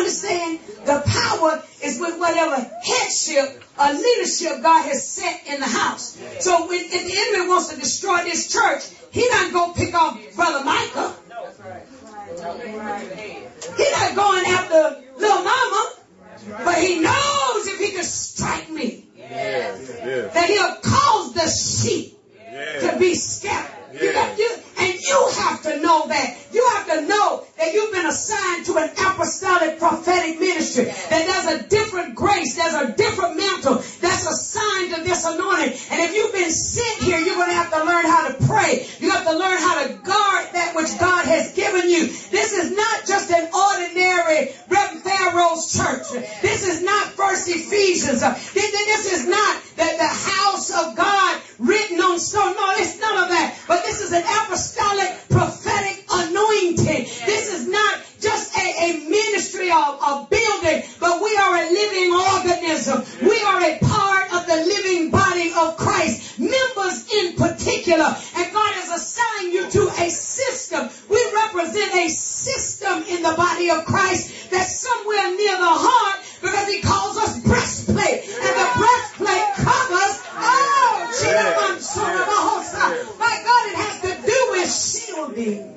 understand? The power is with whatever headship or leadership God has set in the house. So if the enemy wants to destroy this church, he not going to pick off Brother Micah. He not going after little mama. But he knows if he can strike me, that he'll cause the sheep to be scattered. And you have to know that. You have to know that you've been assigned to an apostolic prophetic ministry. That there's a different grace. There's a different mantle that's assigned to this anointing. And if you've been sent here, you're going to have to learn how to pray. You have to learn how to guard that which God has given you. This is not just an ordinary Reverend Pharaoh's church. This is not First Ephesians. This is not the house of God written on stone. No, it's none of that. But this is an apostolic prophetic anointing. This is not just a ministry or a building, but we are a living organism. We are a part of the living body of Christ, members in particular. And God has assigned you to a system. We represent a system in the body of Christ that's somewhere near the heart, because he calls us breastplate. And the breastplate covers, my God, it has to do with shielding.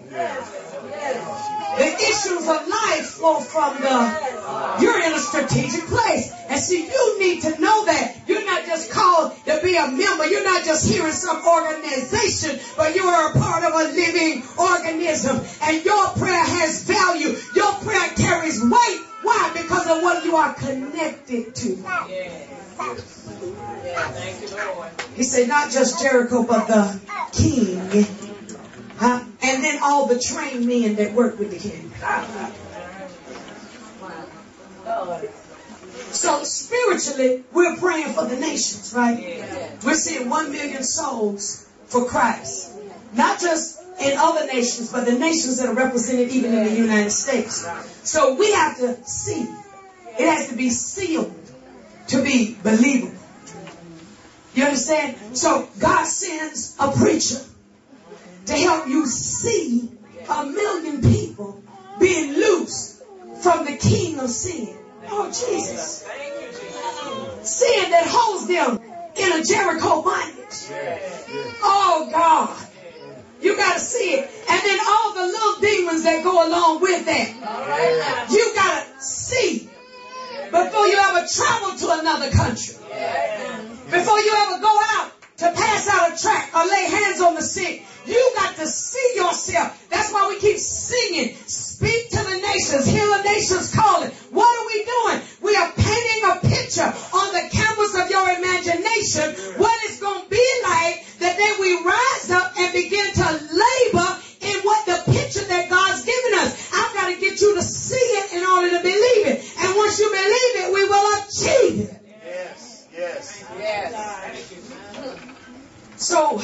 The issues of life flow from you're in a strategic place. And see, you need to know that. You're not just called to be a member. You're not just here in some organization, but you are a part of a living organism. And your prayer has value. Your prayer carries weight. Why? Because of what you are connected to. Thank you, Lord. He said, not just Jericho, but the king. And then all the trained men that work with the king. So spiritually, we're praying for the nations, right? We're seeing 1 million souls for Christ. Not just in other nations, but the nations that are represented even in the United States. So we have to see. It has to be sealed to be believable. You understand? So God sends a preacher to help you see 1 million people being loosed from the king of sin. Oh, Jesus. Sin that holds them in a Jericho bondage. Oh, God. You got to see it. And then all the little demons that go along with that. You got to see before you ever travel to another country. Before you ever go out to pass out a tract or lay hands on the sick, you got to see yourself. That's why we keep singing. Speak to the nations. Hear the nations calling. What are we doing? We are painting a picture on the canvas of your imagination. What it's going to be like that then we rise up and begin to labor in what the picture that God's given us. I've got to get you to see it in order to believe it. And once you believe it, we will achieve it. Yes. So,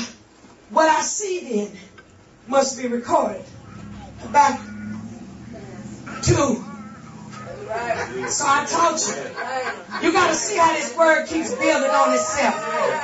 what I see then must be recorded. Back to. So I told you. You got to see how this word keeps building on itself.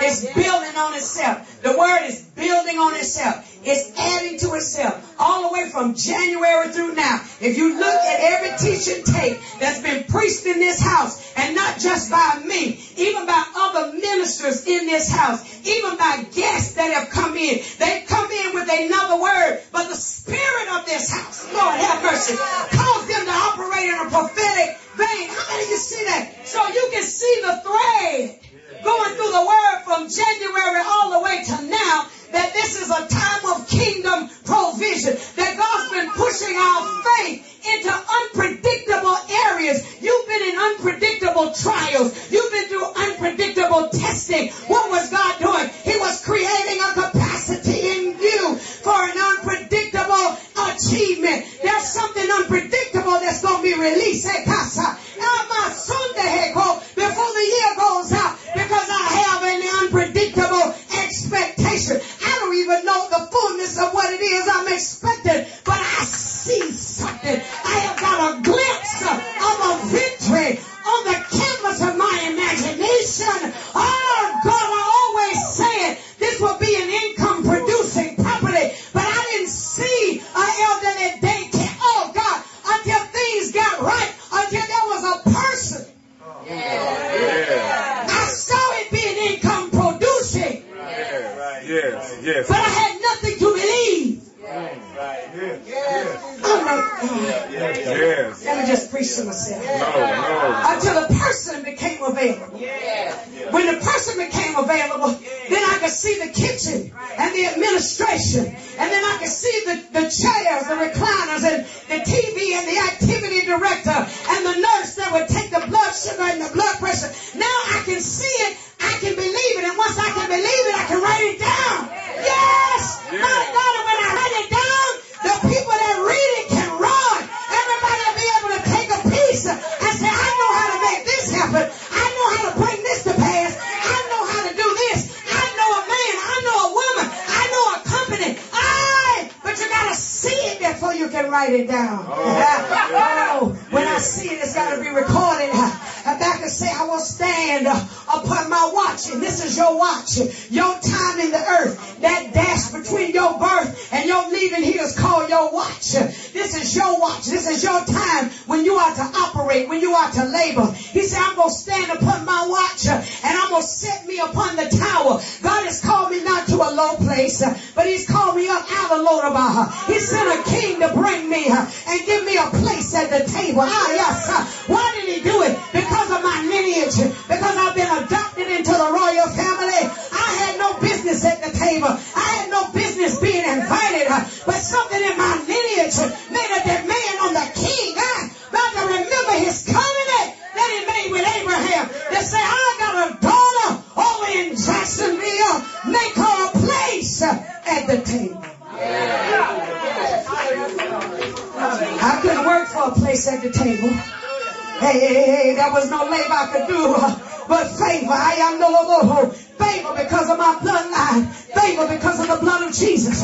It's building on itself. The word is building on itself. It's adding to itself. All the way from January through now. If you look at every teaching tape that's been preached in this house, and not just by me, even by other ministers in this house, even by guests that have come in. They've come in with another word, but the spirit of this house, Lord have mercy, caused them to operate in a prophetic vein. How many of you see that? So you can see the thread going through the word from January all the way to now, that this is a time of kingdom provision, that God's been pushing our faith into unpredictable areas. You've been in unpredictable trials. You've been through unpredictable testing. What was God doing? He was creating a capacity in you for an unpredictable achievement. There's something unpredictable that's going to be released. Hey, Casa. Before the year goes out, because I have an unpredictable expectation. I don't even know the fullness of what it is I'm expecting, but I see something. I have got a glimpse of a victory on the canvas of my But I had nothing to believe. Let me just preach to myself. Until the person became available. When the person became available, then I could see the kitchen and the administration. And then I could see the chairs, the recliners, and the TV and the activity director and the nurse that would take the blood sugar and the blood pressure. Now I can see it. I can believe it. And once I can believe it, I can write it down. Yes! My God, and when I write it down, the people that read it can run. Everybody will be able to take a piece and say, I know how to make this happen. I know how to bring this to pass. I know how to do this. I know a man. I know a woman. I know a company. But you got to see it before you can write it down. When I see it, it's got to be recorded. Back and say, I will stand upon my watch. And this is your watch. Your time in the earth. That dash between your birth and your leaving here is called your watch. This is your watch. This is your time when you are to operate, when you are to labor. He said, I'm going to stand upon my watch and I'm going to set me upon the tower. God has called me not to a low place, but he's called me up out of Lodabar. He sent a king to bring me and give me a place at the table. Yes. Why did he do it? Because of my lineage. Because I've been adopted into the royal family. I had no business at the table. I had no business being invited. But something in my lineage made a demand on the king. Not to remember his covenant that he made with Abraham. They say, I got a daughter over in Jacksonville. Make her a place at the table. I couldn't work for a place at the table. Hey, there was no labor I could do, but favor. I am no favor because of my bloodline. Favor because of the blood of Jesus.